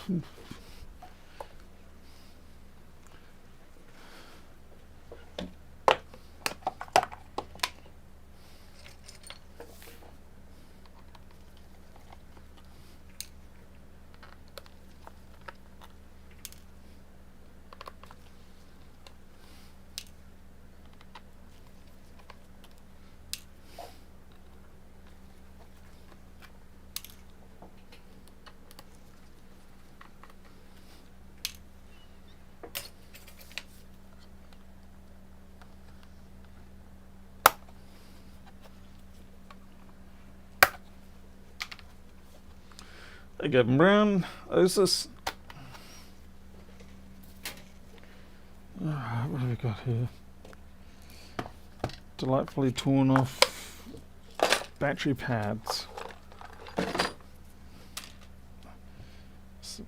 Hey Gavin Brown, Osis. What have we got here? Delightfully torn off battery pads.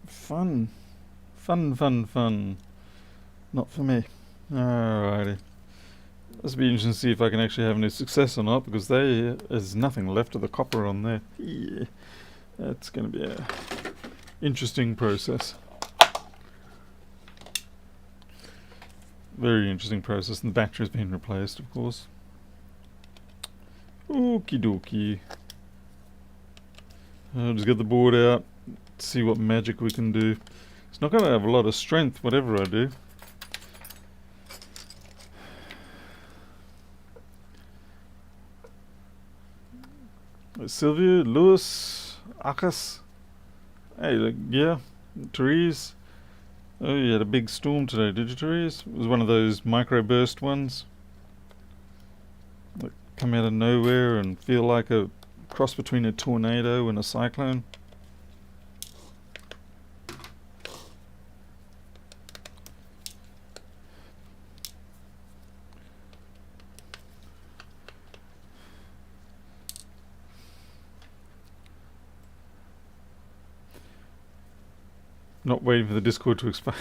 Fun. Not for me. Alrighty. This will be interesting to see if I can actually have any success or not, because there's nothing left of the copper on there. Yeah. That's going to be a interesting process. Very interesting process, and the battery's been replaced, of course. Okie dokie. I'll just get the board out, see what magic we can do. It's not going to have a lot of strength, whatever I do. Sylvia, Lewis, Akas. Hey, yeah, Therese. Oh, you had a big storm today, did you, Therese? It was one of those microburst ones that come out of nowhere and feel like a cross between a tornado and a cyclone. Not waiting for the Discord to expire.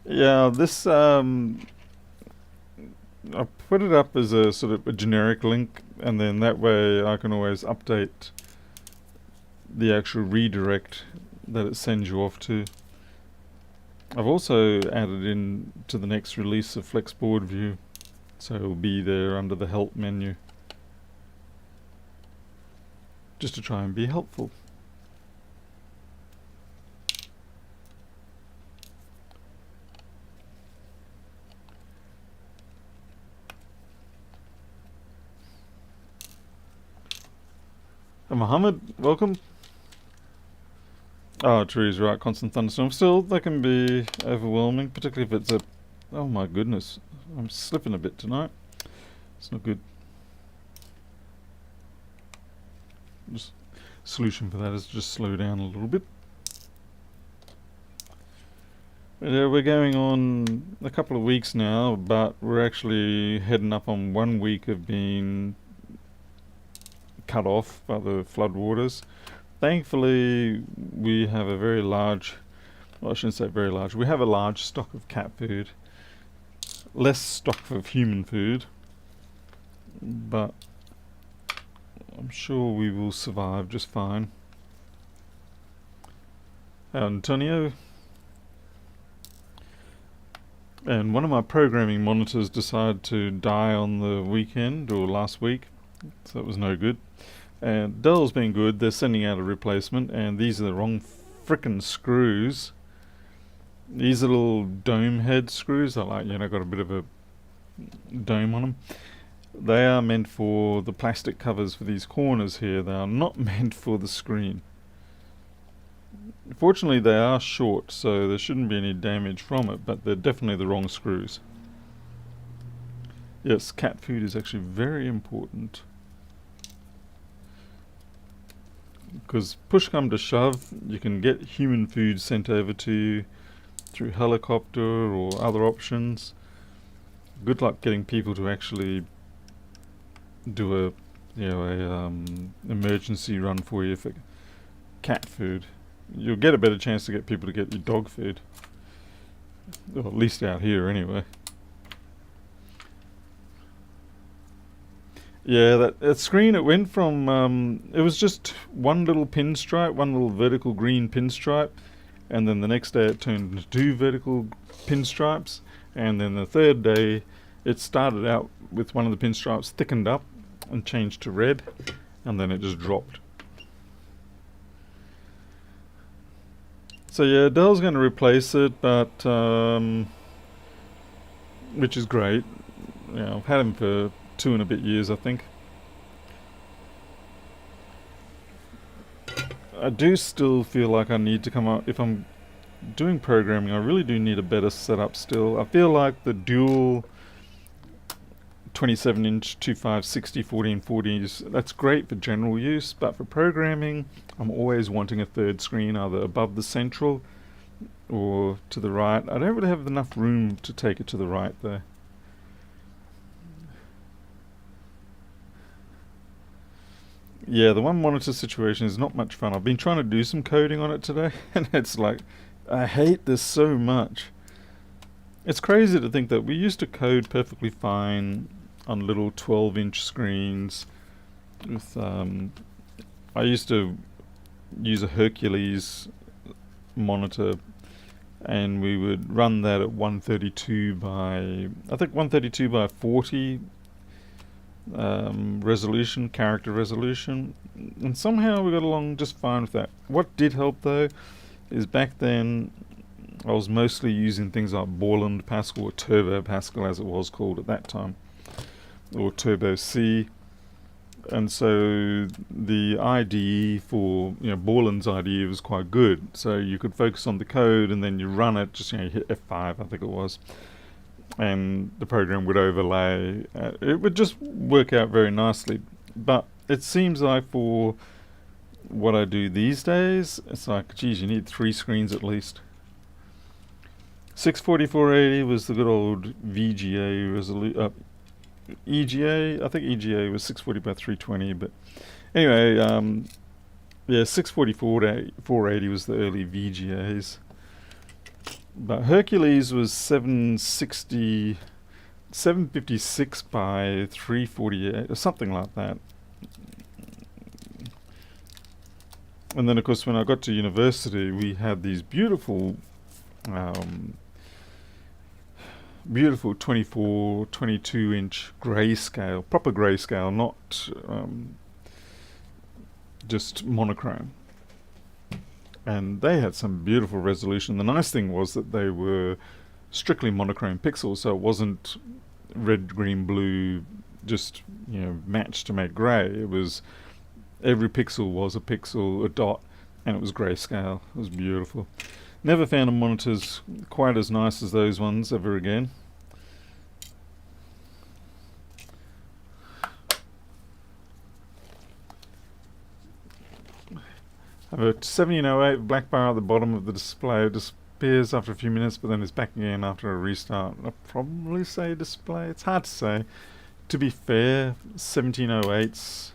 Yeah, this I put it up as a sort of a generic link, and then that way I can always update the actual redirect that it sends you off to. I've also added in to the next release of Flexboard View, so it'll be there under the help menu, just to try and be helpful. Mohammed, welcome. Oh, Tree's right, constant thunderstorm. Still, they can be overwhelming, particularly if it's a... Oh my goodness, I'm slipping a bit tonight. It's not good. Just solution for that is just slow down a little bit. Yeah, we're going on a couple of weeks now, but we're actually heading up on 1 week of being cut off by the floodwaters. Thankfully, we have a very large, well, I shouldn't say very large, we have a large stock of cat food. Less stock of human food, but I'm sure we will survive just fine. Antonio. And one of my programming monitors decided to die on the weekend, or last week, so it was no good. And Dell's been good, they're sending out a replacement, and these are the wrong frickin' screws. These little dome head screws are like, got a bit of a dome on them. They are meant for the plastic covers for these corners here, they are not meant for the screen. Fortunately they are short, so there shouldn't be any damage from it, but they're definitely the wrong screws. Yes, cat food is actually very important. Because push come to shove, you can get human food sent over to you through helicopter or other options. Good luck getting people to actually do a emergency run for you for cat food. You'll get a better chance to get people to get you dog food, or at least out here anyway. Yeah, that screen, it went from, it was just one little pinstripe, one little vertical green pinstripe, and then the next day it turned into 2 vertical pinstripes, and then the third day it started out with one of the pinstripes thickened up and changed to red, and then it just dropped. So yeah, Dell's going to replace it, but which is great. Yeah, I've had him for 2 and a bit years, I think. I do still feel like I need to come up, if I'm doing programming, I really do need a better setup still. I feel like the dual 27-inch 2560 1440s, that's great for general use, but for programming I'm always wanting a third screen either above the central or to the right. I don't really have enough room to take it to the right there. Yeah, the one monitor situation is not much fun. I've been trying to do some coding on it today and it's like, I hate this so much. It's crazy to think that we used to code perfectly fine on little 12-inch screens with I used to use a Hercules monitor, and we would run that at 132 by, I think 132 by 40 resolution, character resolution, and somehow we got along just fine with that. What did help though is back then I was mostly using things like Borland Pascal, or Turbo Pascal as it was called at that time, or Turbo C. And so the IDE for, Borland's IDE was quite good. So you could focus on the code and then you run it, just, hit F5, I think it was. And the program would overlay. It would just work out very nicely. But it seems like for what I do these days, it's like, geez, you need 3 screens at least. 640-480 was the good old VGA resolution. EGA, I think EGA was 640 by 320, but anyway, yeah, 640-480 was the early VGAs. But Hercules was 756 by 348, or something like that. And then, of course, when I got to university, we had these beautiful 24, 22-inch grayscale, proper grayscale, not just monochrome. And they had some beautiful resolution. The nice thing was that they were strictly monochrome pixels, so it wasn't red, green, blue, just matched to make grey. It was every pixel was a pixel, a dot, and it was grayscale. It was beautiful. Never found a monitors quite as nice as those ones ever again. I have a 1708 black bar at the bottom of the display. It disappears after a few minutes, but then it's back again after a restart. I'll probably say display. It's hard to say. To be fair, 1708s,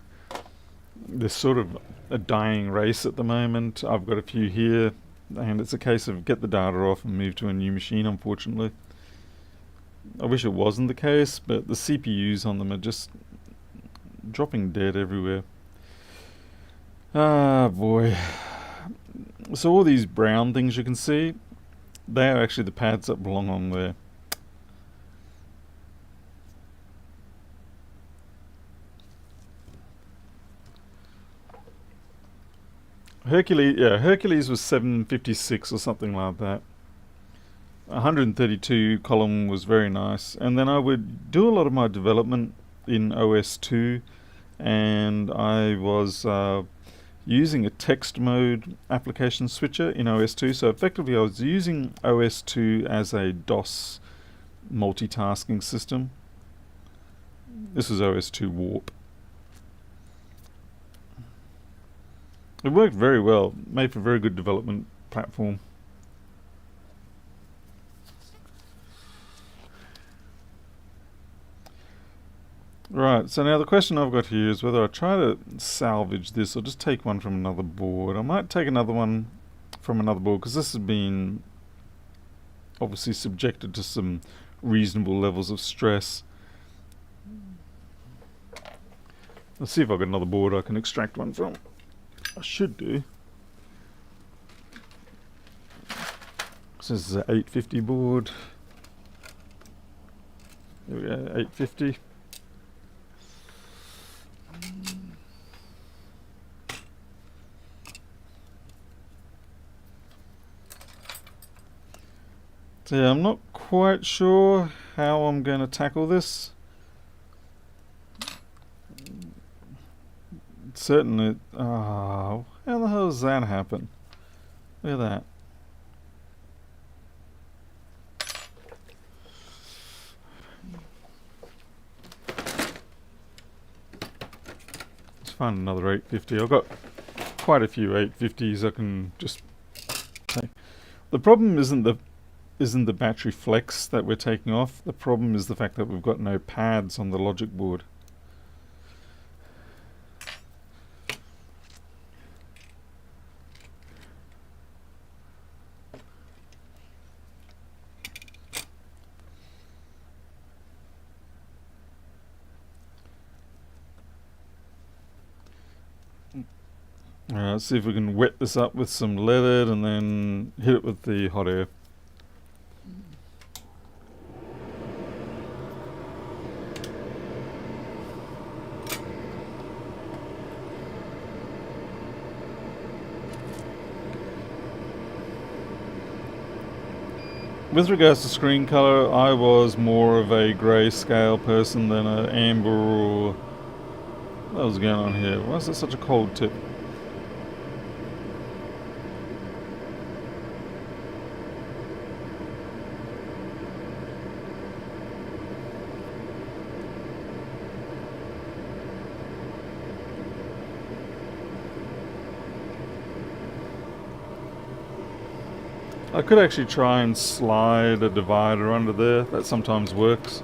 they're sort of a dying race at the moment. I've got a few here, and it's a case of get the data off and move to a new machine, unfortunately. I wish it wasn't the case, but the CPUs on them are just dropping dead everywhere. Ah, boy. So all these brown things you can see, they are actually the pads that belong on there. Hercules was 756 or something like that. 132 column was very nice. And then I would do a lot of my development in OS2, and I was using a text mode application switcher in OS2. So effectively I was using OS2 as a DOS multitasking system. This is OS2 Warp. It worked very well, made for a very good development platform. Right, so now the question I've got here is whether I try to salvage this or just take one from another board. I might take another one from another board because this has been obviously subjected to some reasonable levels of stress. Let's see if I've got another board I can extract one from. I should do. This is an 850 board. Here we go, 850. So yeah, I'm not quite sure how I'm going to tackle this. Certainly, how the hell does that happen? Look at that. Let's find another 850. I've got quite a few 850s I can just take. The problem isn't the battery flex that we're taking off. The problem is the fact that we've got no pads on the logic board. Let's see if we can wet this up with some leaded and then hit it with the hot air. With regards to screen color, I was more of a grayscale person than an amber or... What was going on here? Why is there such a cold tip? I could actually try and slide a divider under there. That sometimes works.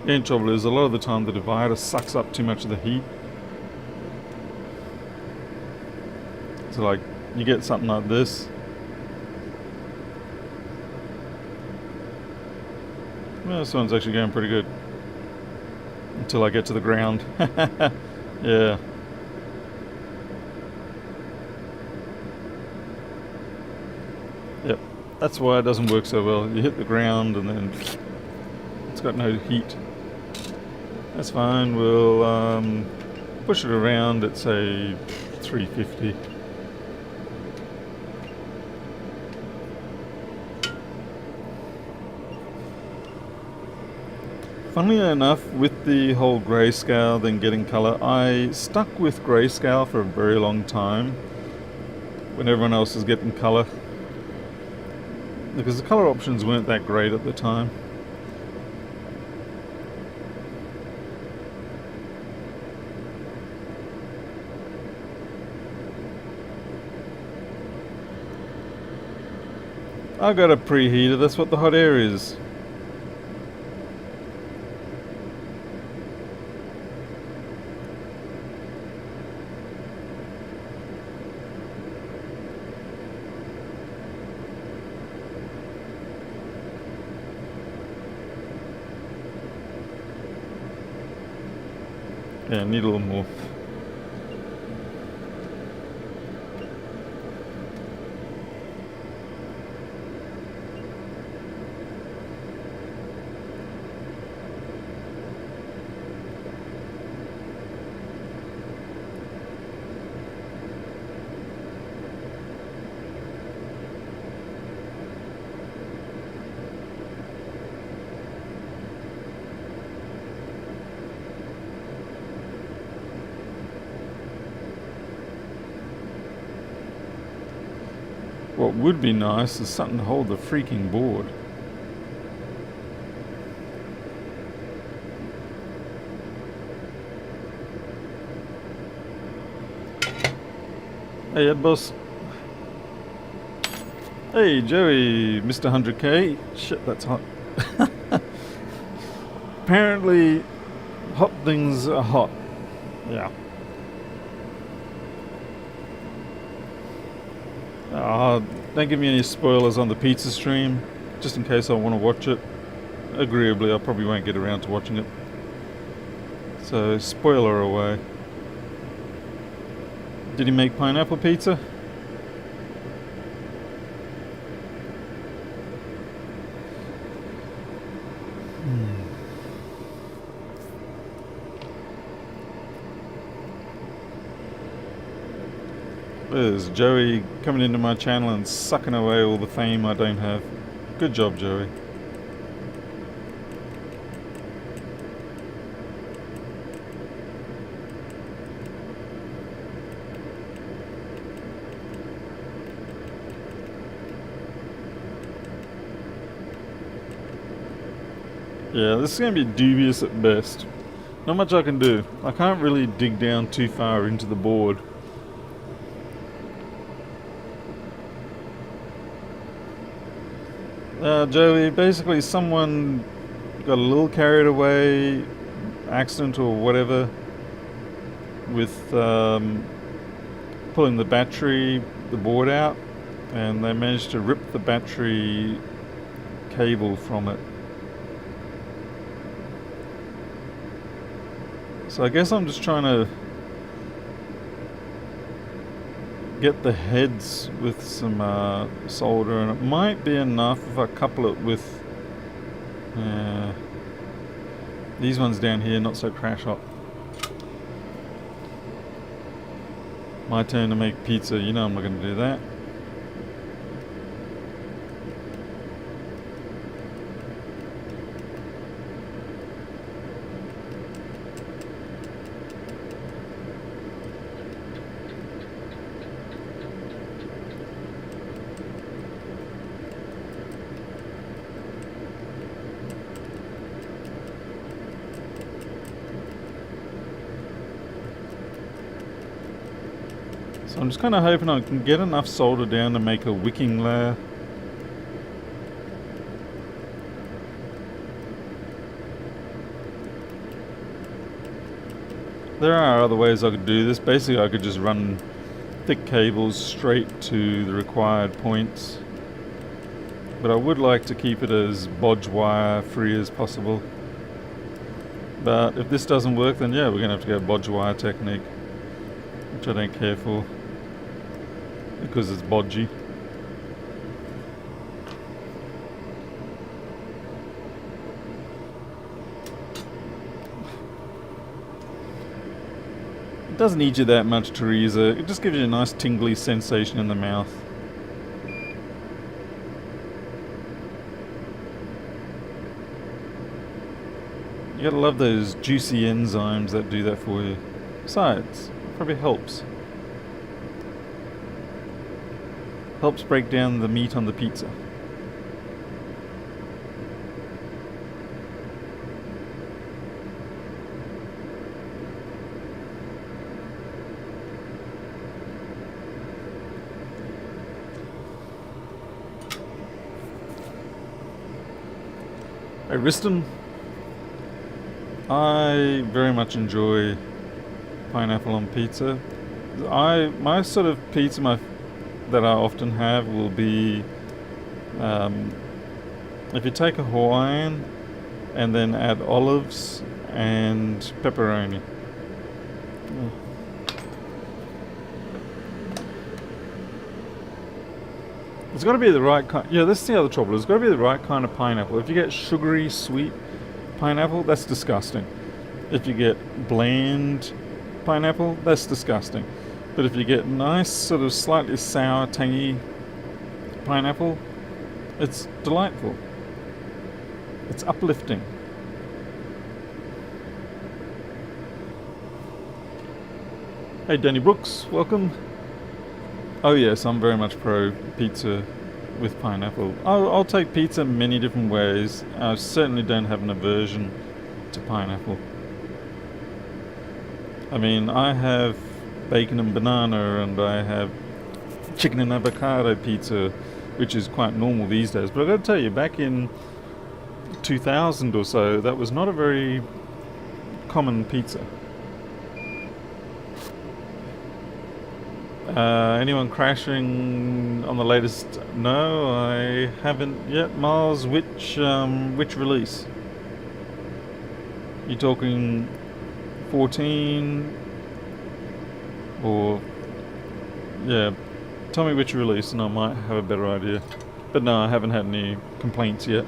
The only trouble is a lot of the time the divider sucks up too much of the heat. So like, you get something like this. Well, this one's actually going pretty good. Until I get to the ground. Yeah. Yep. That's why it doesn't work so well. You hit the ground and then it's got no heat. That's fine. We'll push it around at say 350. Funnily enough, with the whole grayscale then getting color, I stuck with grayscale for a very long time when everyone else was getting color, because the color options weren't that great at the time. I got a preheater, that's what the hot air is. Yeah, need a little more. What would be nice is something to hold the freaking board. Hey, Ed Boss. Hey, Joey, Mr. 100K. Shit, that's hot. Apparently, hot things are hot. Yeah. Don't give me any spoilers on the pizza stream, just in case I want to watch it. Agreeably, I probably won't get around to watching it. So, spoiler away. Did he make pineapple pizza? There's Joey coming into my channel and sucking away all the fame I don't have. Good job, Joey. Yeah, this is going to be dubious at best. Not much I can do. I can't really dig down too far into the board. Joey, basically someone got a little carried away, accident or whatever, with pulling the board out, and they managed to rip the battery cable from it. So I guess I'm just trying to get the heads with some solder, and it might be enough if I couple it with these ones down here, not so crash hot. My turn to make pizza, you know I'm not going to do that. So I'm just kind of hoping I can get enough solder down to make a wicking layer. There are other ways I could do this. Basically I could just run thick cables straight to the required points. But I would like to keep it as bodge wire free as possible. But if this doesn't work, then yeah, we're going to have to go bodge wire technique, which I don't care for because it's bodgy. It doesn't eat you that much, Teresa. It just gives you a nice tingly sensation in the mouth. You gotta love those juicy enzymes that do that for you. Besides, it probably helps. Helps break down the meat on the pizza. Hey, Riston. I very much enjoy pineapple on pizza. My sort of pizza that I often have will be if you take a Hawaiian and then add olives and pepperoni. It's got to be the right kind. Yeah, this is the other trouble. It's got to be the right kind of pineapple. If you get sugary, sweet pineapple, that's disgusting. If you get bland pineapple, that's disgusting. But if you get nice, sort of slightly sour, tangy pineapple, it's delightful. It's uplifting. Hey, Danny Brooks, welcome. Oh yes, I'm very much pro pizza with pineapple. I'll take pizza many different ways. I certainly don't have an aversion to pineapple. I mean, I have bacon and banana, and I have chicken and avocado pizza, which is quite normal these days. But I've got to tell you, back in 2000 or so, that was not a very common pizza. Anyone crashing on the latest? No, I haven't yet. Miles, which release? You talking 14 or yeah? Tell me which release, and I might have a better idea. But no, I haven't had any complaints yet.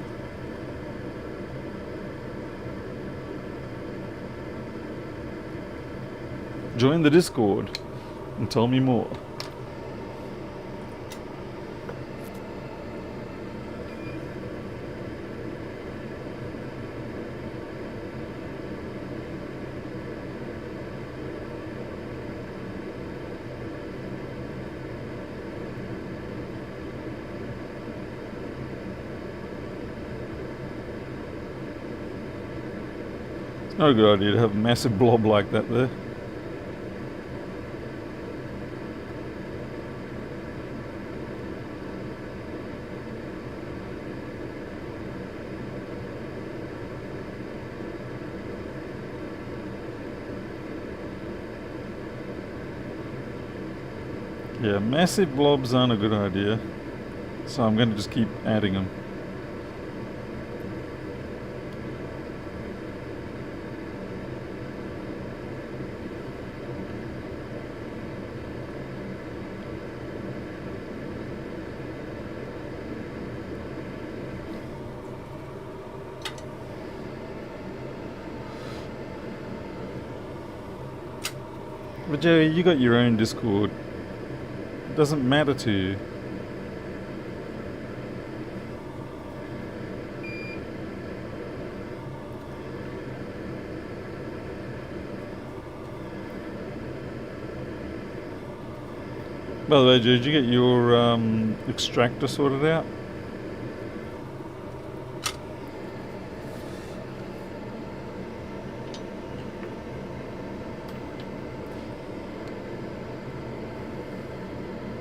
Join the Discord and tell me more. Not a good idea to have a massive blob like that there. Yeah, massive blobs aren't a good idea, so I'm going to just keep adding them. But Jerry, you got your own Discord. It doesn't matter to you. By the way, Jerry, did you get your extractor sorted out?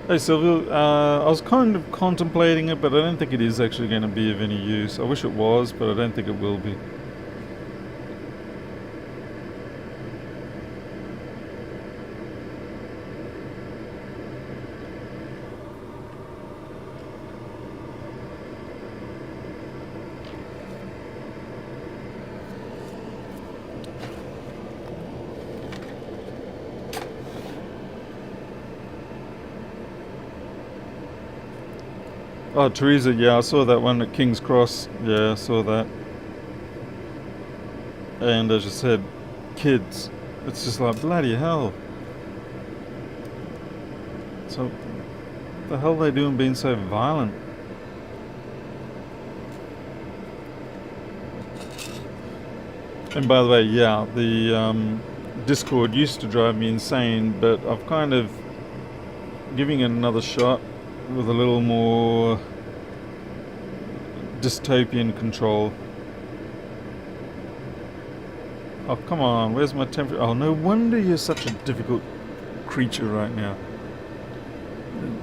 Hey Sylvia, I was kind of contemplating it, but I don't think it is actually going to be of any use. I wish it was, but I don't think it will be. Oh, Teresa, yeah, I saw that one at King's Cross. Yeah, I saw that. And as you said, kids. It's just like, bloody hell. So, what the hell are they doing being so violent? And by the way, yeah, the Discord used to drive me insane, but I've kind of giving it another shot with a little more dystopian control. Oh, come on, where's my temperature? Oh, no wonder you're such a difficult creature right now.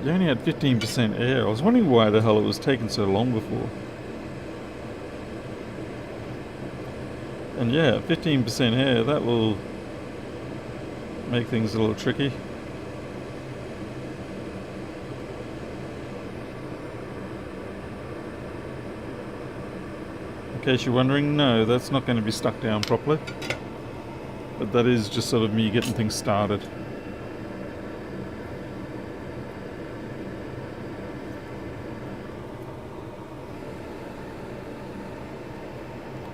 You only had 15% air. I was wondering why the hell it was taking so long before. And yeah, 15% air, that will make things a little tricky. In case you're wondering, no, that's not going to be stuck down properly. But that is just sort of me getting things started.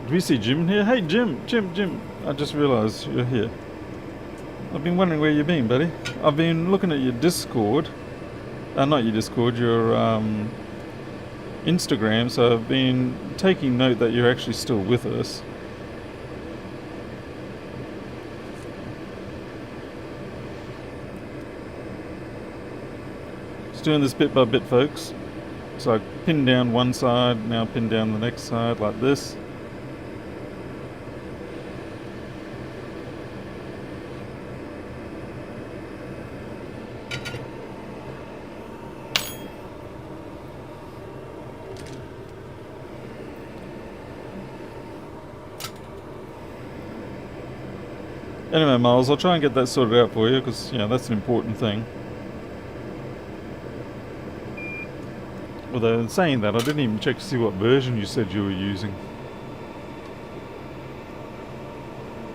Do we see Jim here? Hey Jim! I just realised you're here. I've been wondering where you've been, buddy. I've been looking at your Discord. Not your Discord, your Instagram, so I've been taking note that you're actually still with us. Just doing this bit by bit, folks. So I pin down one side, now pin down the next side like this. Anyway, Miles, I'll try and get that sorted out for you, because, you know, that's an important thing. Although, in saying that, I didn't even check to see what version you said you were using.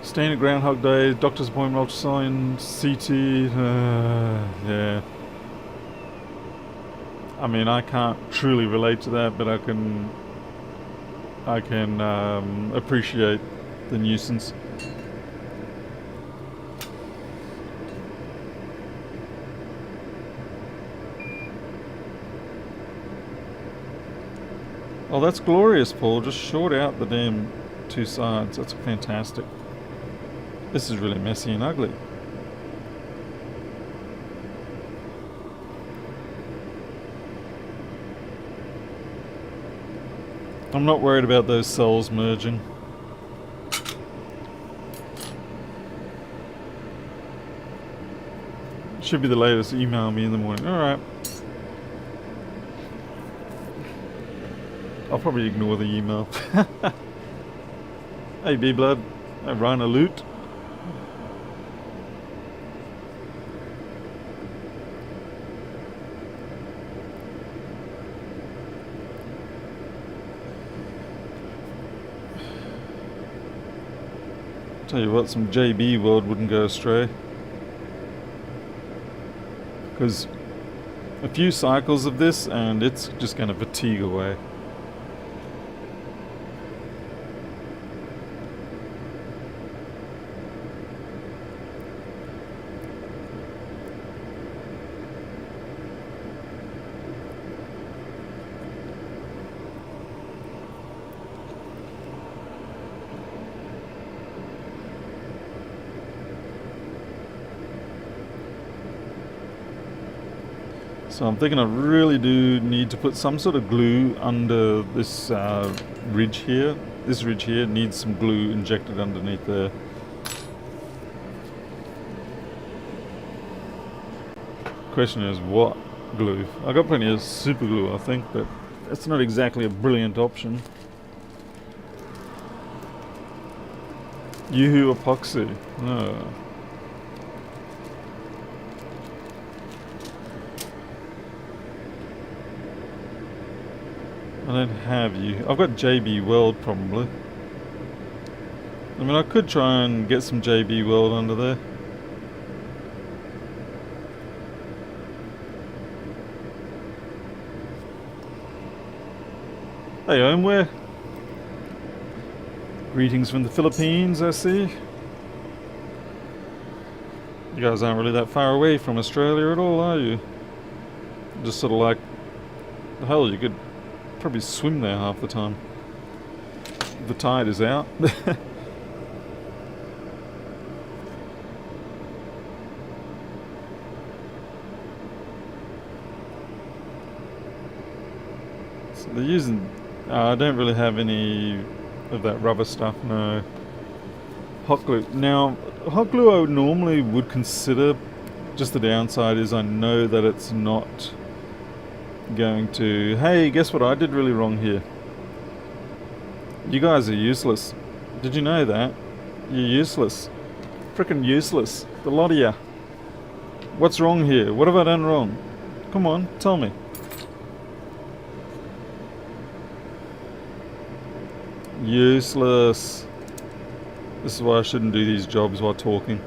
Staying at Groundhog Day, doctor's appointment, ultrasound, CT, yeah. I mean, I can't truly relate to that, but I can appreciate the nuisance. Oh, that's glorious, Paul. Just short out the damn two sides. That's fantastic. This is really messy and ugly. I'm not worried about those cells merging. Should be the latest. Email me in the morning. Alright. I'll probably ignore the email. Hey B-Blood. Hey Rhino Loot. Tell you what, some JB World wouldn't go astray. Because a few cycles of this and it's just going to fatigue away. So I'm thinking I really do need to put some sort of glue under this ridge here. This ridge here needs some glue injected underneath there. Question is what glue? I got plenty of super glue I think, but that's not exactly a brilliant option. Yoo-hoo epoxy. No. I don't have you. I've got JB World probably. I mean, I could try and get some JB World under there. Hey, Homeware. Greetings from the Philippines, I see. You guys aren't really that far away from Australia at all, are you? Just sort of like, the hell, you could probably swim there half the time. The tide is out. So they're using... I don't really have any of that rubber stuff, no. Hot glue. Now, hot glue I normally would consider. Just the downside is I know that it's not going to... Hey, guess what I did really wrong here? You guys are useless. Did you know that? You're useless. Frickin' useless. The lot of ya. What's wrong here? What have I done wrong? Come on, tell me. Useless. This is why I shouldn't do these jobs while talking.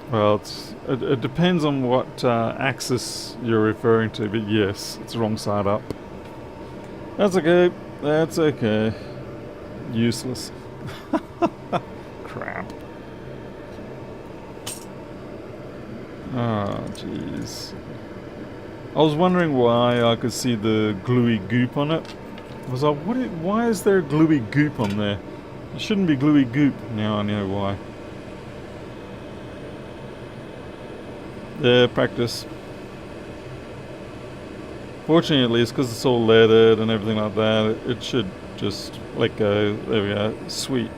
Well, it depends on what axis you're referring to, but yes, it's wrong side up. That's okay. That's okay. Useless. Crap. Oh, jeez. I was wondering why I could see the gluey goop on it. I was like, why is there gluey goop on there? It shouldn't be gluey goop. Now I know why. Yeah, practice. Fortunately, it's because it's all leaded and everything like that. It should just let go. There we go. Sweet.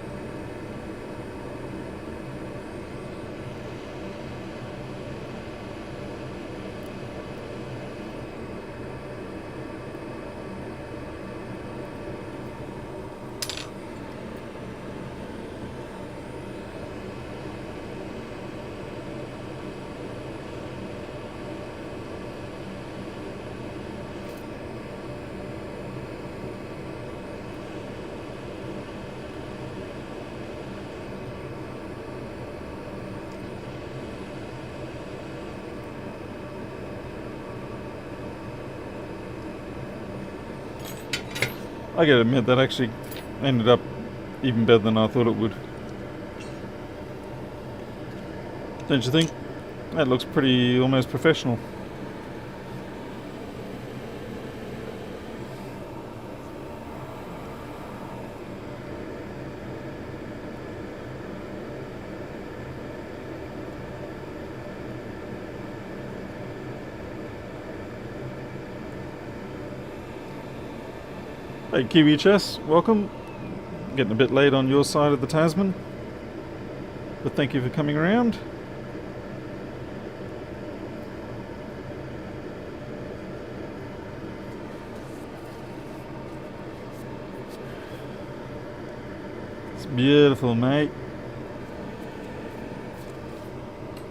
I gotta admit, that actually ended up even better than I thought it would. Don't you think? That looks pretty almost professional. Hey Kiwi Chess, welcome. Getting a bit late on your side of the Tasman, but thank you for coming around. It's beautiful, mate.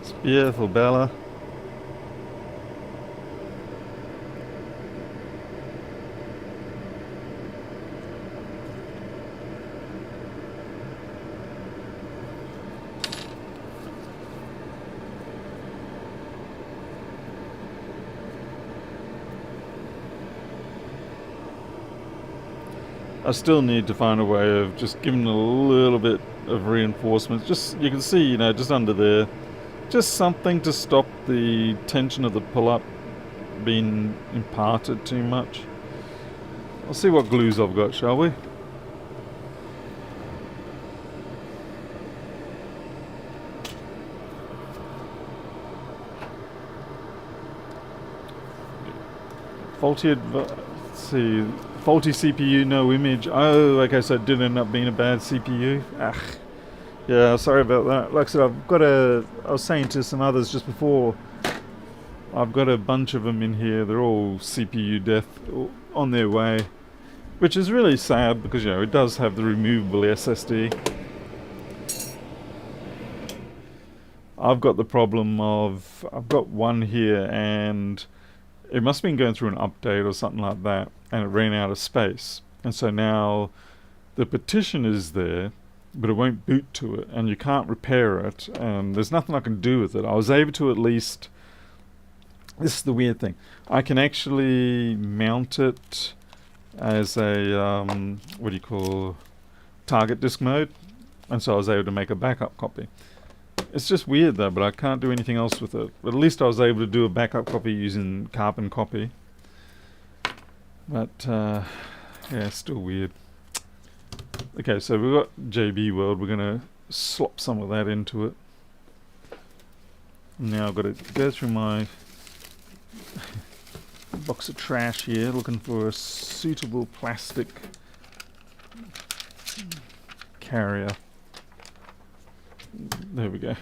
It's beautiful, Bella. I still need to find a way of just giving a little bit of reinforcement. Just, you can see, you know, just under there. Just something to stop the tension of the pull-up being imparted too much. I'll see what glues I've got, shall we? Let's see, faulty CPU, no image. Oh, okay, so it did end up being a bad CPU. Yeah, sorry about that. Like I said, I was saying to some others just before, I've got a bunch of them in here. They're all CPU death on their way, which is really sad because, you know, it does have the removable SSD. I've got the problem of, I've got one here and it must have been going through an update or something like that, and it ran out of space. And so now the partition is there, but it won't boot to it, and you can't repair it, and there's nothing I can do with it. I was able to at least... This is the weird thing. I can actually mount it as a, what do you call, target disk mode, and so I was able to make a backup copy. It's just weird though, but I can't do anything else with it. But at least I was able to do a backup copy using carbon copy. But, yeah, still weird. Okay, so we've got JB World. We're going to slop some of that into it. Now I've got to go through my box of trash here, looking for a suitable plastic carrier. There we go.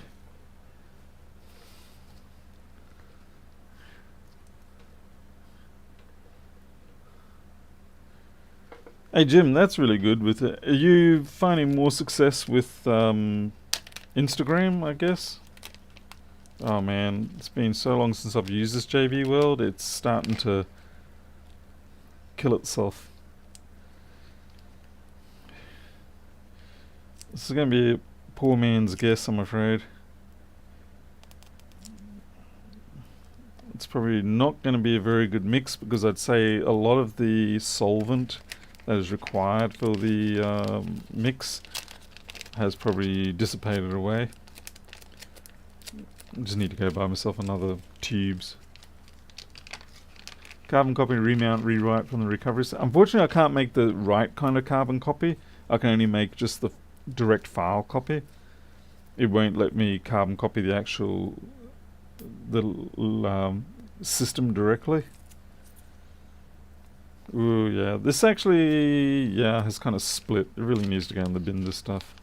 Hey Jim, that's really good with it. Are you finding more success with Instagram, I guess? Oh man, it's been so long since I've used this JB World, it's starting to kill itself. This is going to be a poor man's guess, I'm afraid. It's probably not going to be a very good mix because I'd say a lot of the solvent that is required for the mix has probably dissipated away. I just need to go buy myself another tubes. Carbon copy, remount, rewrite from the recovery. Unfortunately, I can't make the right kind of carbon copy. I can only make just the direct file copy. It won't let me carbon copy the actual system directly. Ooh, yeah. This actually, yeah, has kind of split. It really needs to go in the bin, this stuff.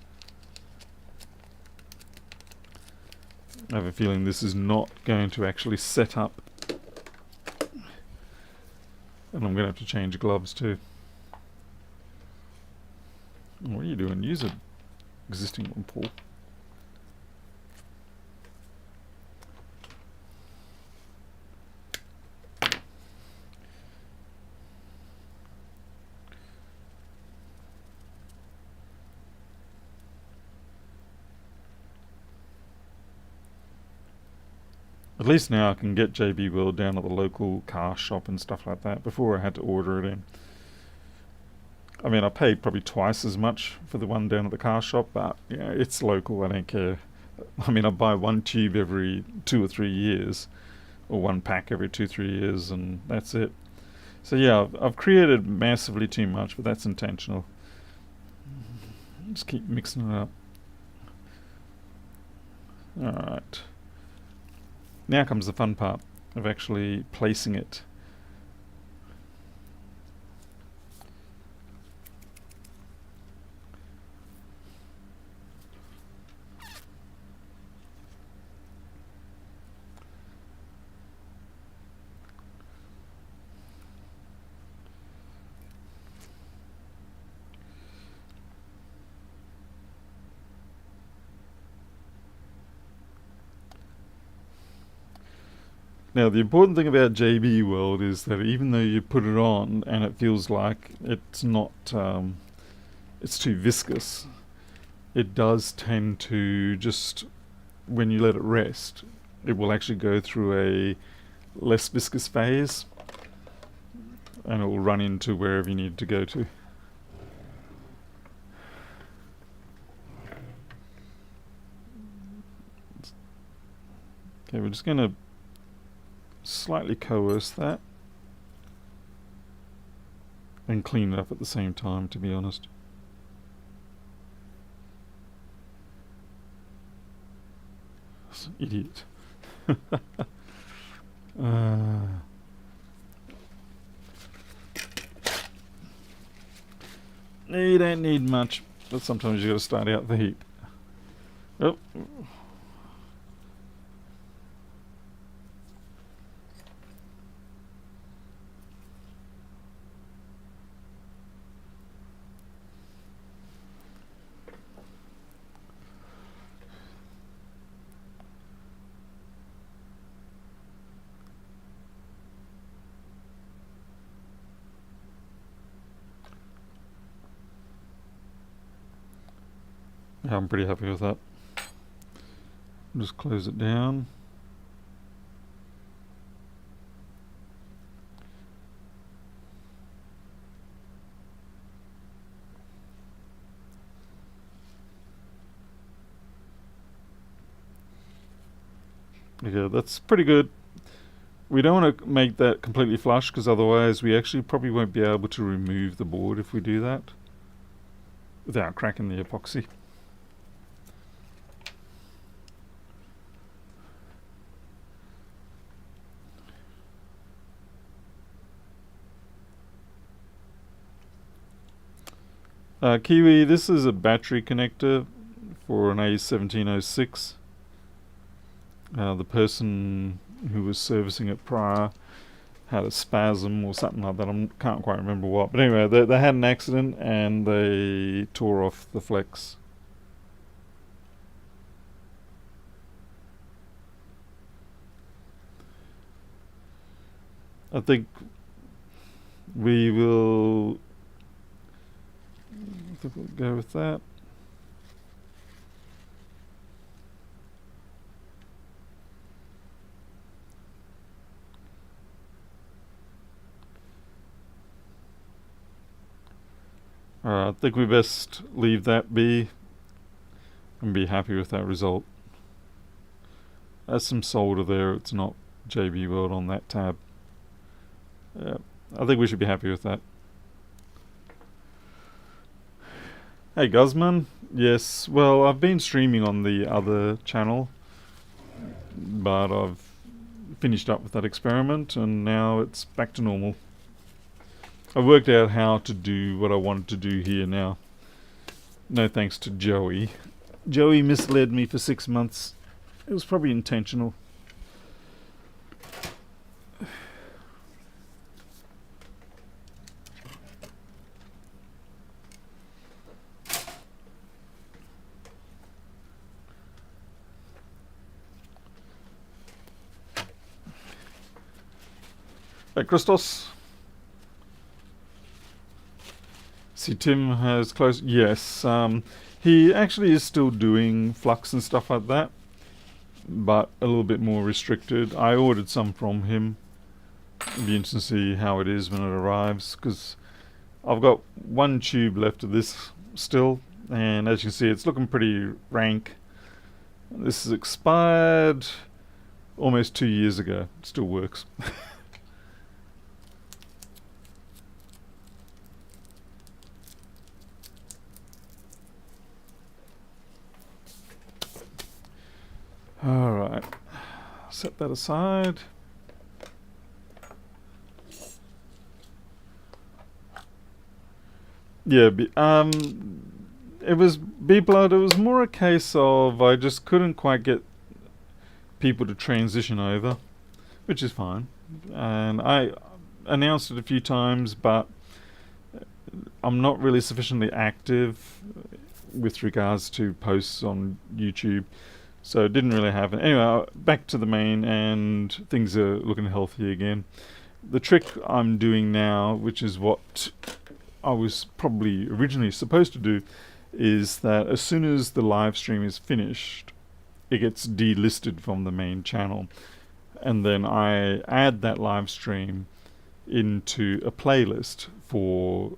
I have a feeling this is not going to actually set up. And I'm going to have to change gloves too. What are you doing? Use an existing one, Paul. At least now I can get JB World down at the local car shop and stuff like that. Before I had to order it in. I mean, I paid probably twice as much for the one down at the car shop, but yeah, it's local, I don't care. I mean, I buy one tube every 2 or 3 years, or one pack every 2 or 3 years, and that's it. So yeah, I've created massively too much, but that's intentional. Just keep mixing it up. Alright. Now comes the fun part of actually placing it. Now, the important thing about JB World is that even though you put it on and it feels like it's not, it's too viscous, it does tend to just, when you let it rest, it will actually go through a less viscous phase and it will run into wherever you need to go to. Okay, we're just going to slightly coerce that and clean it up at the same time, to be honest. Idiot. You don't need much, but sometimes you got to start out the heat. Oh. Yeah, I'm pretty happy with that. Just close it down. Okay, that's pretty good. We don't want to make that completely flush because otherwise we actually probably won't be able to remove the board if we do that without cracking the epoxy. Kiwi, this is a battery connector for an A1706. The person who was servicing it prior had a spasm or something like that. I can't quite remember what. But anyway, they had an accident and they tore off the flex. I think we will go with that. I think we best leave that be and be happy with that result. There's some solder there, it's not JB World on that tab. Yeah, I think we should be happy with that. Hey Guzman, yes, well I've been streaming on the other channel, but I've finished up with that experiment and now it's back to normal. I worked out how to do what I wanted to do here now. No thanks to Joey. Joey misled me for 6 months. It was probably intentional. Hey Christos. See, Tim has closed. Yes, he actually is still doing flux and stuff like that, but a little bit more restricted. I ordered some from him. It'll be interesting to see how it is when it arrives, because I've got one tube left of this still, and as you can see, it's looking pretty rank. This is expired almost 2 years ago. It still works. Alright, set that aside. Yeah, it was B-Blood, it was more a case of I just couldn't quite get people to transition over, which is fine. And I announced it a few times, but I'm not really sufficiently active with regards to posts on YouTube. So it didn't really happen. Anyway, back to the main, and things are looking healthy again. The trick I'm doing now, which is what I was probably originally supposed to do, is that as soon as the live stream is finished, it gets delisted from the main channel. And then I add that live stream into a playlist for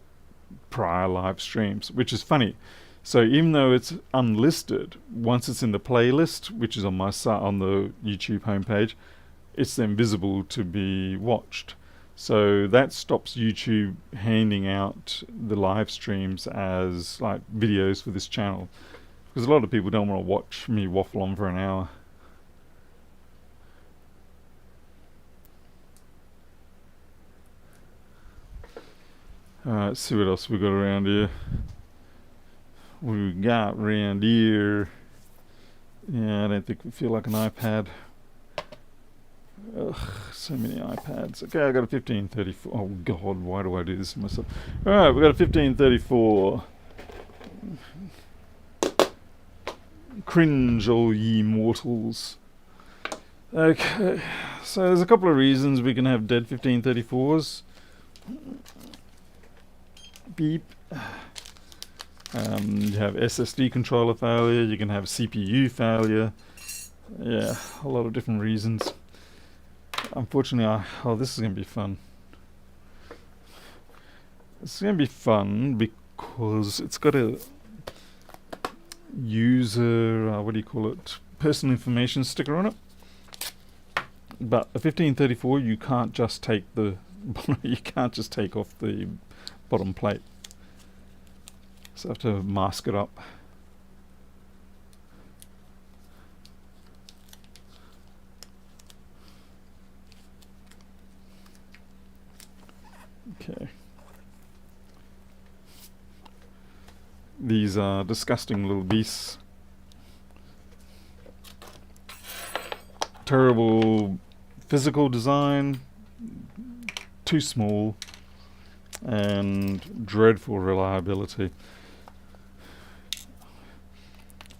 prior live streams, which is funny. So even though it's unlisted, once it's in the playlist, which is on my site on the YouTube homepage, it's then visible to be watched. So that stops YouTube handing out the live streams as like videos for this channel, because a lot of people don't want to watch me waffle on for an hour. Alright, let's see what else we got around here. What do we got around here? Yeah, I don't think we feel like an iPad. Ugh, so many iPads. Okay, I got a 1534. Oh god, why do I do this to myself? Alright, we got a 1534. Cringe, all ye mortals. Okay, so there's a couple of reasons we can have dead 1534s. Beep. You have SSD controller failure, you can have CPU failure. Yeah, a lot of different reasons. Unfortunately, oh, this is going to be fun. This is going to be fun because it's got a user, what do you call it, personal information sticker on it. But a 1534, you can't just take the you can't just take off the bottom plate. So I have to mask it up. Okay. These are disgusting little beasts. Terrible physical design, too small, and dreadful reliability.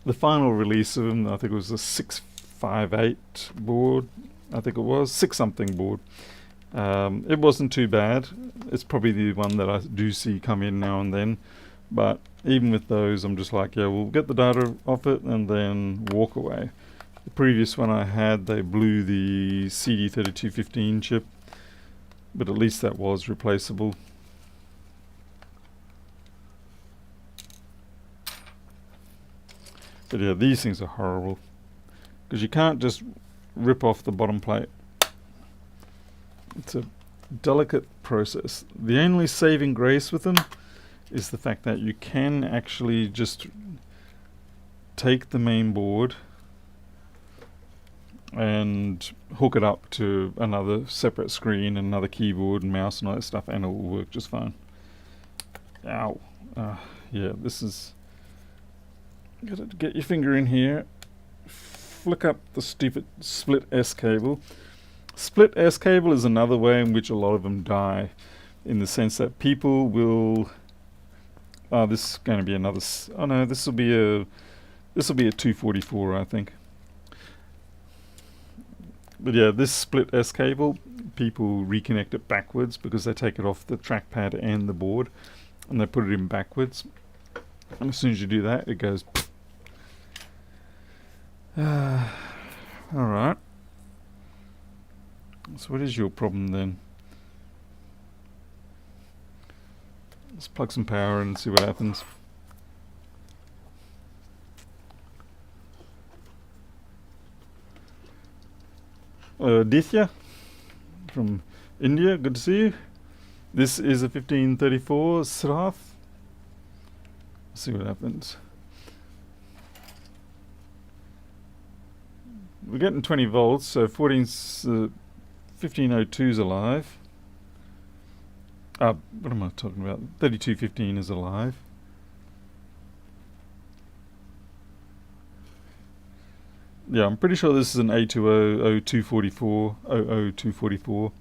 The final release of them, I think it was a 658 board, I think it was, 6 something board. It wasn't too bad. It's probably the one that I do see come in now and then, but even with those I'm just like, yeah, we'll get the data off it and then walk away. The previous one I had, they blew the CD3215 chip, but at least that was replaceable. But yeah, these things are horrible, because you can't just rip off the bottom plate. It's a delicate process. The only saving grace with them is the fact that you can actually just take the main board and hook it up to another separate screen, another keyboard and mouse and all that stuff, and it will work just fine. Ow. Yeah, this is... Gotta get your finger in here, flick up the stupid split S cable. Split S cable is another way in which a lot of them die, in the sense that people will... Oh, this is going to be another... Oh no, this will be a 244, I think. But yeah, this split S cable, people reconnect it backwards because they take it off the trackpad and the board, and they put it in backwards. And as soon as you do that, it goes... Alright. So what is your problem then? Let's plug some power in and see what happens. Ditya from India, good to see you. This is a 1534 Sraf. Let's see what happens. We're getting 20 volts, so 1502 is alive. What am I talking about? 3215 is alive. Yeah, I'm pretty sure this is an A200-244, 00244.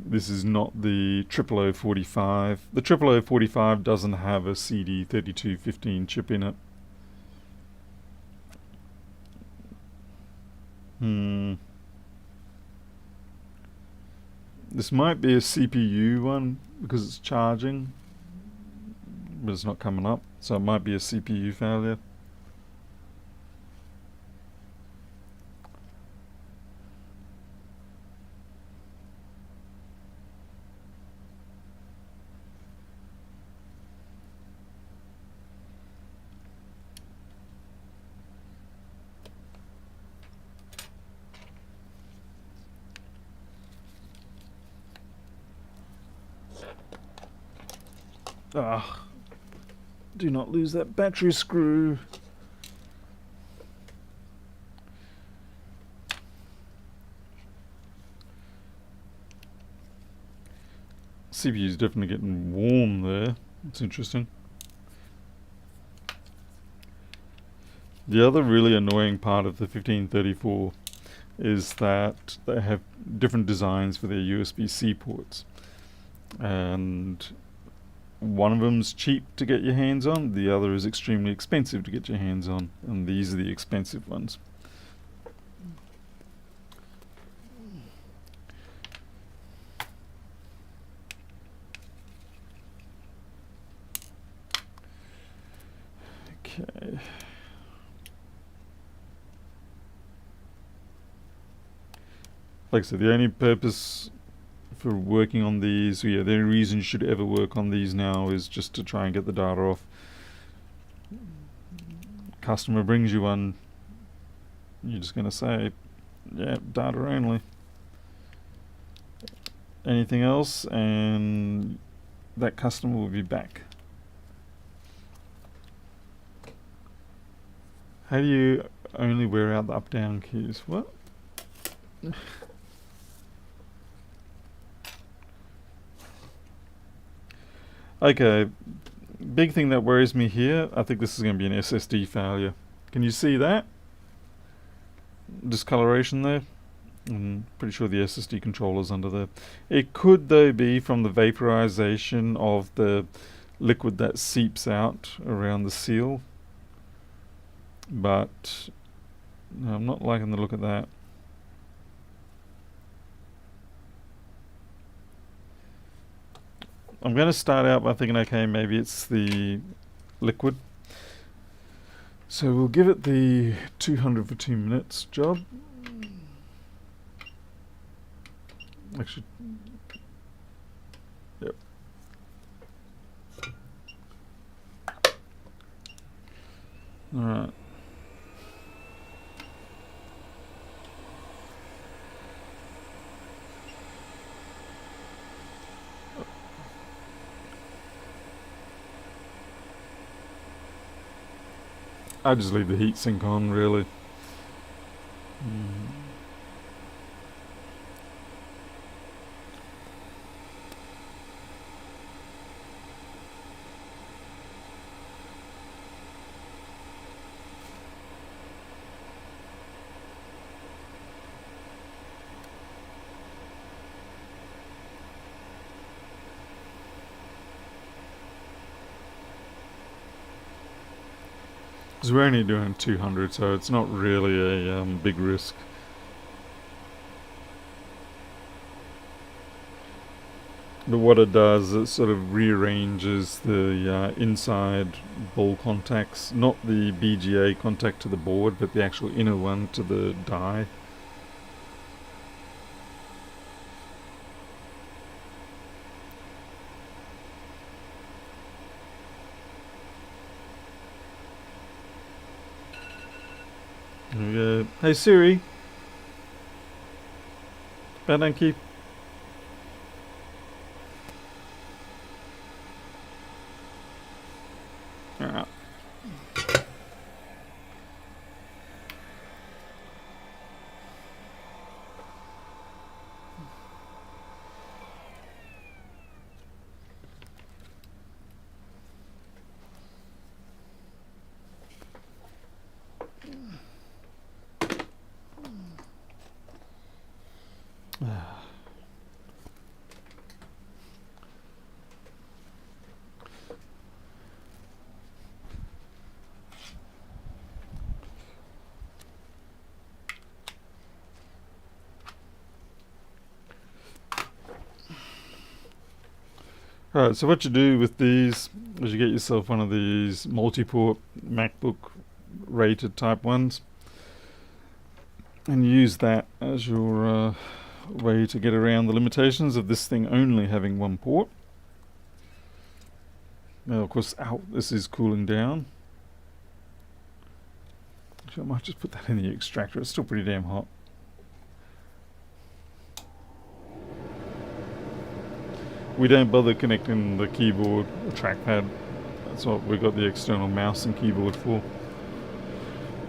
This is not the 00045. The 00045 doesn't have a CD3215 chip in it. This might be a CPU one because it's charging, but it's not coming up, so it might be a CPU failure. Ah, do not lose that battery screw. CPU is definitely getting warm there. It's interesting. The other really annoying part of the 1534 is that they have different designs for their USB-C ports, and one of them's cheap to get your hands on, the other is extremely expensive to get your hands on, and these are the expensive ones. Okay. Like I said, the only purpose for working on these, the only reason you should ever work on these now is just to try and get the data off. Customer brings you one, you're just going to say, yeah, data only. Anything else, and that customer will be back. How do you only wear out the up-down keys? What? Okay, big thing that worries me here, I think this is going to be an SSD failure. Can you see that? Discoloration there? I'm pretty sure the SSD controller's under there. It could though be from the vaporization of the liquid that seeps out around the seal. But no, I'm not liking the look of that. I'm going to start out by thinking, okay, maybe it's the liquid. So we'll give it the 200 for 2 minutes job. Actually, yep. Alright. I just leave the heatsink on, really. Because we're only doing 200, so it's not really a big risk. But what it does, it sort of rearranges the inside ball contacts, not the BGA contact to the board, but the actual inner one to the die. There we go. Hey Siri. Bad donkey. Alright. Alright, so what you do with these is you get yourself one of these multi-port MacBook rated type ones, and you use that as your way to get around the limitations of this thing only having one port. Now of course, this is cooling down. Actually, I might just put that in the extractor, it's still pretty damn hot. We don't bother connecting the keyboard or trackpad. That's what we got the external mouse and keyboard for.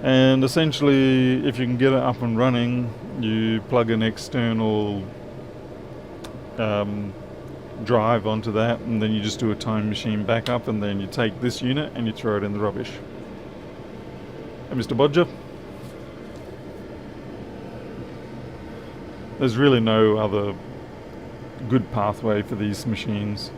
And essentially, if you can get it up and running, you plug an external drive onto that, and then you just do a time machine backup, and then you take this unit and you throw it in the rubbish. Hey, Mr. Bodger. There's really no other good pathway for these machines.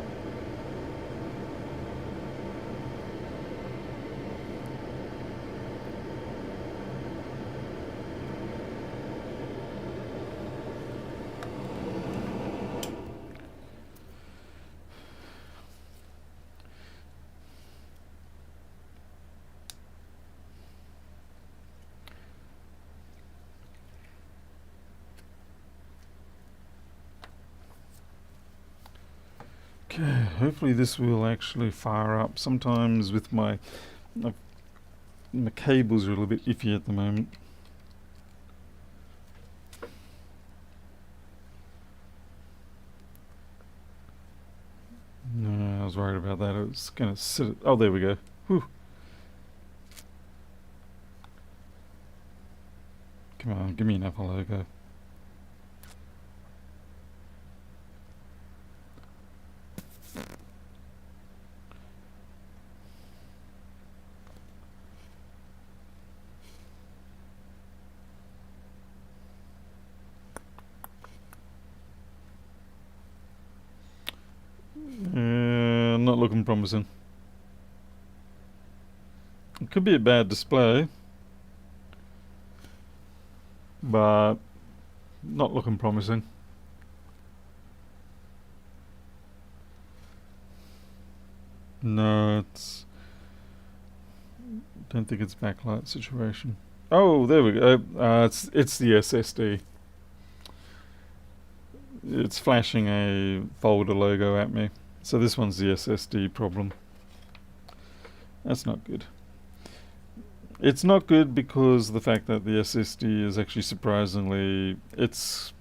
Okay, hopefully this will actually fire up. Sometimes with my cables are a little bit iffy at the moment. No, I was worried about that. It was going to sit. Oh, there we go. Whew. Come on, give me enough logo. Not looking promising. It could be a bad display, but not looking promising. No, don't think it's backlight situation. Oh, there we go. It's the SSD. It's flashing a folder logo at me. So this one's the SSD problem. That's not good. It's not good because the fact that the SSD is actually surprisingly, it's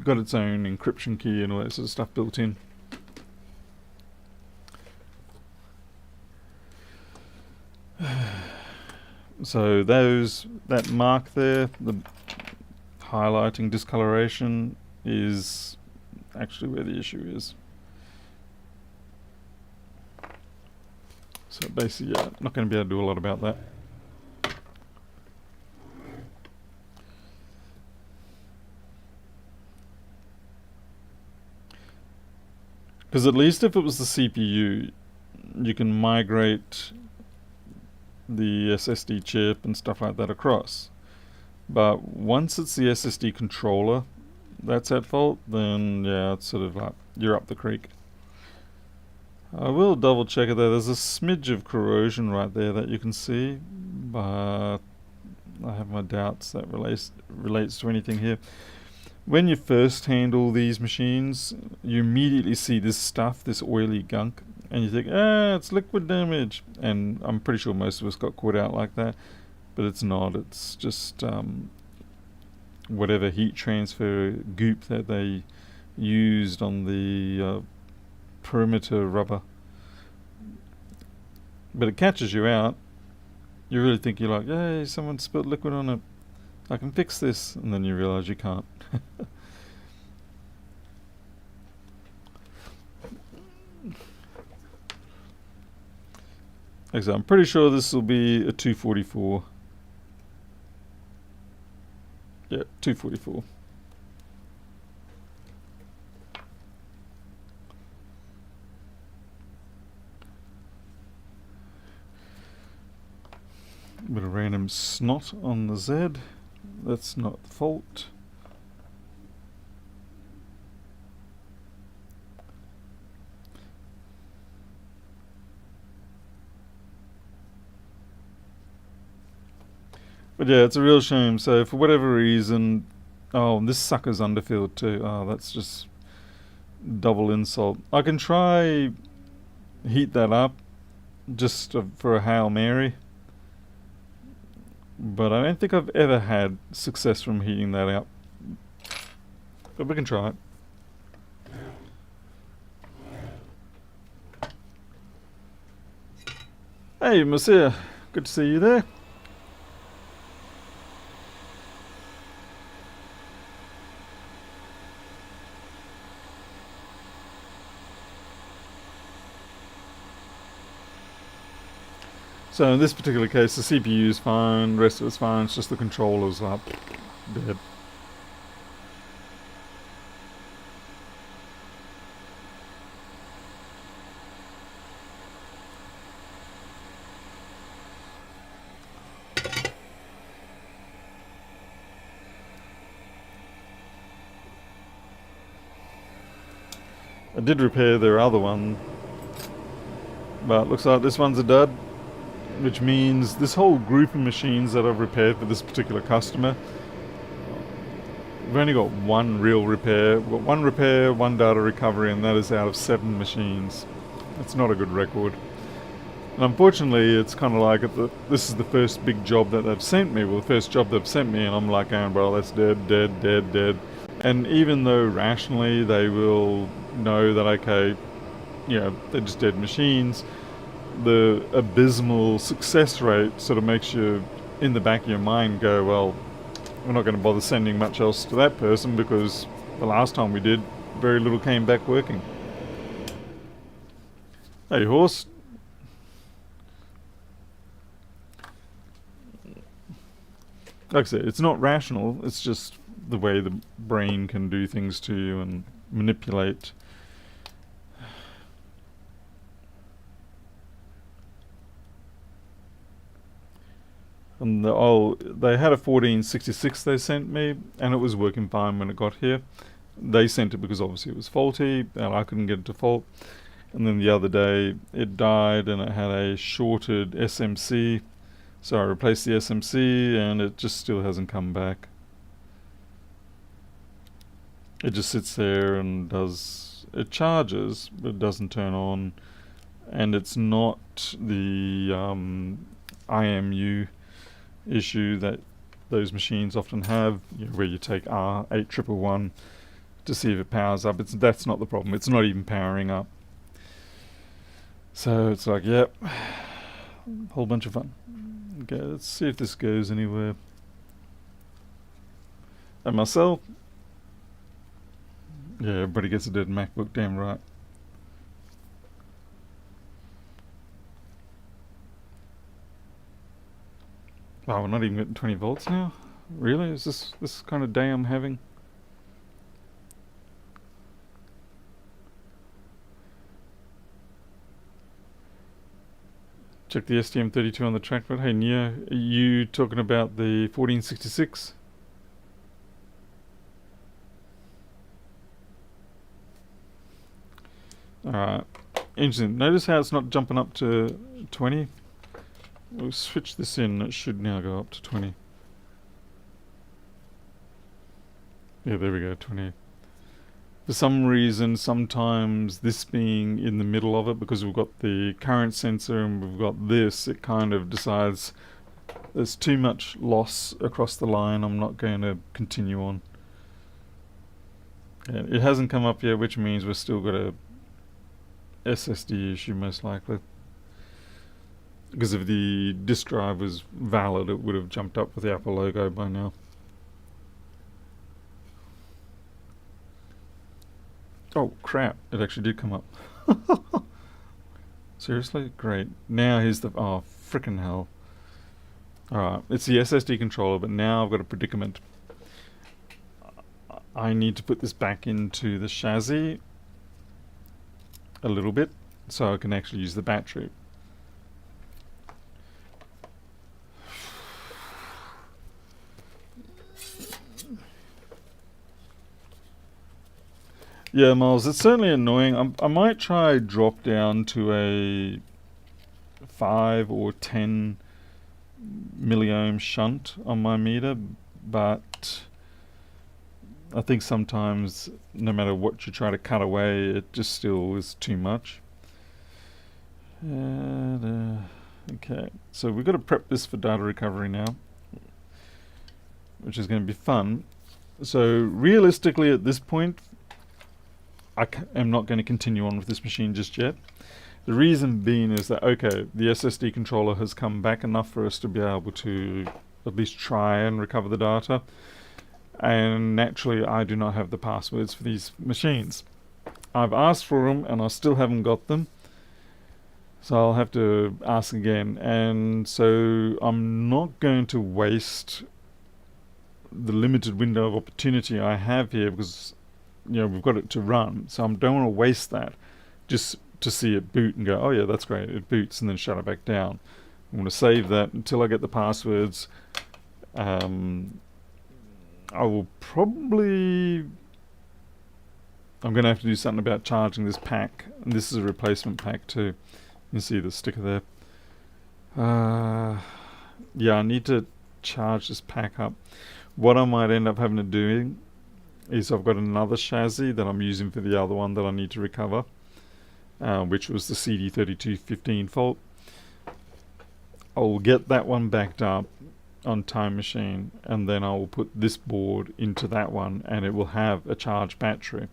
got its own encryption key and all that sort of stuff built in. So that mark there, the highlighting discoloration, is actually where the issue is. So basically, yeah, not going to be able to do a lot about that. Because at least if it was the CPU, you can migrate the SSD chip and stuff like that across. But once it's the SSD controller that's at fault, then yeah, it's sort of like you're up the creek. I will double check it there. There's a smidge of corrosion right there that you can see, but I have my doubts that relates to anything here. When you first handle these machines, you immediately see this stuff, this oily gunk, and you think, it's liquid damage. And I'm pretty sure most of us got caught out like that, but it's not. It's just whatever heat transfer goop that they used on the perimeter rubber. But it catches you out. You really think you're like, hey, someone spilled liquid on it. I can fix this. And then you realize you can't. Actually, I'm pretty sure this will be a 244. Yeah, 244. Bit of random snot on the Z. That's not the fault. But yeah, it's a real shame. So for whatever reason, oh, this sucker's underfilled too. Oh, that's just double insult. I can try heat that up just for a Hail Mary, but I don't think I've ever had success from heating that up. But we can try it. Hey, Monsieur, good to see you there. So in this particular case, the CPU is fine, the rest of it's fine, it's just the controllers up. Dead. I did repair their other one, but looks like this one's a dud, which means this whole group of machines that I've repaired for this particular customer, we've only got one real repair. We've got one repair, one data recovery, and that is out of 7 machines. It's not a good record. And unfortunately, it's kind of like this is the first big job that they've sent me. Well, the first job they've sent me, and I'm like, oh, well, that's dead, dead, dead, dead. And even though rationally they will know that, okay, you know, they're just dead machines, the abysmal success rate sort of makes you, in the back of your mind, go, well, we're not going to bother sending much else to that person because the last time we did, very little came back working. Hey, horse. Like I said, it's not rational, it's just the way the brain can do things to you and manipulate. And they had a 1466 they sent me, and it was working fine when it got here. They sent it because obviously it was faulty, and I couldn't get it to fault. And then the other day it died, and it had a shorted SMC. So I replaced the SMC, and it just still hasn't come back. It just sits there and it charges, but it doesn't turn on. And it's not the IMU issue that those machines often have, where you take R8111 to see if it powers up. That's not the problem. It's not even powering up. So it's like, yep, whole bunch of fun. Okay, let's see if this goes anywhere. And myself, yeah, everybody gets a dead MacBook, damn right. Wow, we're not even getting 20 volts now? Really? Is this kind of day I'm having? Check the STM32 on the trackpad. Hey Nia, are you talking about the 1466? Alright. Interesting. Notice how it's not jumping up to 20? We'll switch this in. It should now go up to 20. Yeah, there we go, 20. For some reason, sometimes this being in the middle of it, because we've got the current sensor and we've got this, it kind of decides there's too much loss across the line, I'm not going to continue on. And it hasn't come up yet, which means we've still got a SSD issue most likely. Because if the disk drive was valid, it would have jumped up with the Apple logo by now. Oh crap, it actually did come up. Seriously? Great. Now here's the... oh, frickin' hell. Alright, it's the SSD controller, but now I've got a predicament. I need to put this back into the chassis a little bit, so I can actually use the battery. Yeah, Miles, it's certainly annoying. I might try drop down to a 5 or 10 milliohm shunt on my meter, but I think sometimes no matter what you try to cut away, it just still is too much. And, okay, so we've got to prep this for data recovery now, which is going to be fun. So realistically at this point, I am not going to continue on with this machine just yet. The reason being is that, okay, the SSD controller has come back enough for us to be able to at least try and recover the data. And naturally, I do not have the passwords for these machines. I've asked for them and I still haven't got them. So I'll have to ask again. And so I'm not going to waste the limited window of opportunity I have here, because we've got it to run. So I don't want to waste that just to see it boot and go, oh yeah, that's great, it boots, and then shut it back down. I'm going to save that until I get the passwords. I will probably... I'm going to have to do something about charging this pack. And this is a replacement pack too. You see the sticker there. Yeah, I need to charge this pack up. What I might end up having to do is I've got another chassis that I'm using for the other one that I need to recover, which was the CD3215 fault. I'll get that one backed up on Time Machine, and then I will put this board into that one, and it will have a charged battery,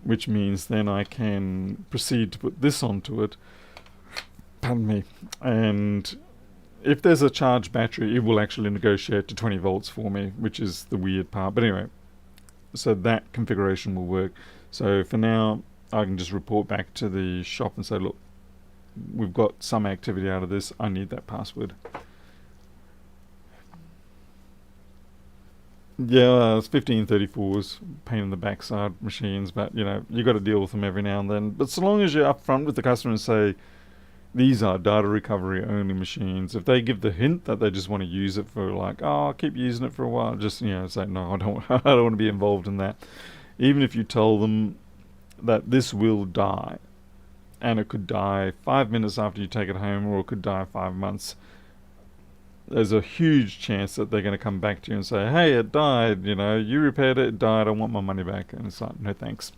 which means then I can proceed to put this onto it. Pardon me. And if there's a charged battery, it will actually negotiate to 20 volts for me, which is the weird part. But anyway, so that configuration will work. So for now, I can just report back to the shop and say, look, we've got some activity out of this. I need that password. Yeah, it's 1534s, pain in the backside machines, but you got to deal with them every now and then. But so long as you're upfront with the customer and say, these are data recovery only machines. If they give the hint that they just want to use it for like, oh, I'll keep using it for a while, just say, no, I don't I don't want to be involved in that. Even if you tell them that this will die, and it could die 5 minutes after you take it home, or it could die 5 months, there's a huge chance that they're going to come back to you and say, hey, it died, you repaired it, it died, I want my money back. And it's like, no thanks.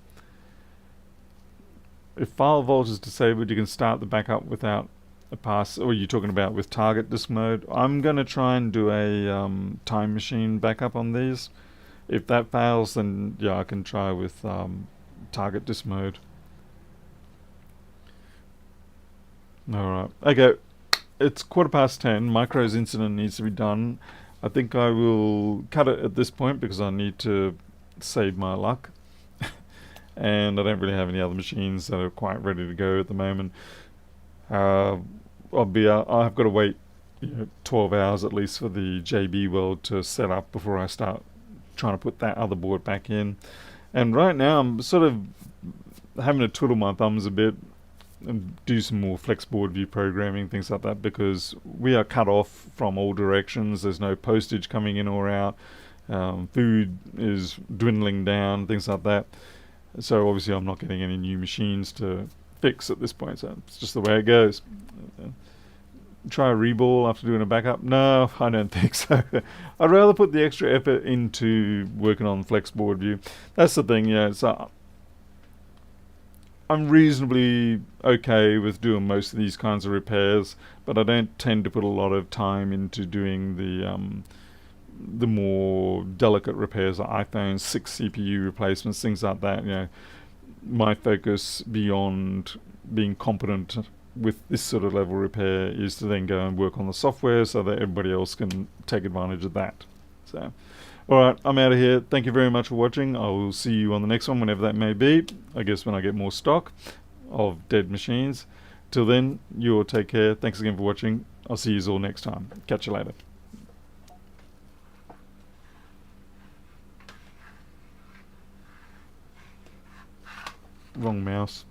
If file vault is disabled, you can start the backup without a pass. Or you're talking about with target disk mode. I'm going to try and do a Time Machine backup on these. If that fails, then yeah, I can try with target disk mode. Alright, okay, it's 10:15. Micro's incident needs to be done. I think I will cut it at this point because I need to save my luck. And I don't really have any other machines that are quite ready to go at the moment. I've got to wait 12 hours at least for the JB World to set up before I start trying to put that other board back in. And right now I'm sort of having to twiddle my thumbs a bit and do some more flex board view programming, things like that, because we are cut off from all directions. There's no postage coming in or out. Food is dwindling down, things like that. So obviously I'm not getting any new machines to fix at this point, so it's just the way it goes. Try a reball after doing a backup? No, I don't think so. I'd rather put the extra effort into working on Flexboard View. That's the thing, so I'm reasonably okay with doing most of these kinds of repairs, but I don't tend to put a lot of time into doing the more delicate repairs, like iPhone 6 CPU replacements, things like that. My focus beyond being competent with this sort of level repair is to then go and work on the software so that everybody else can take advantage of that. So, alright, I'm out of here. Thank you very much for watching. I will see you on the next one, whenever that may be. I guess when I get more stock of dead machines. Till then, you all take care. Thanks again for watching. I'll see you all next time. Catch you later. Wrong mouse.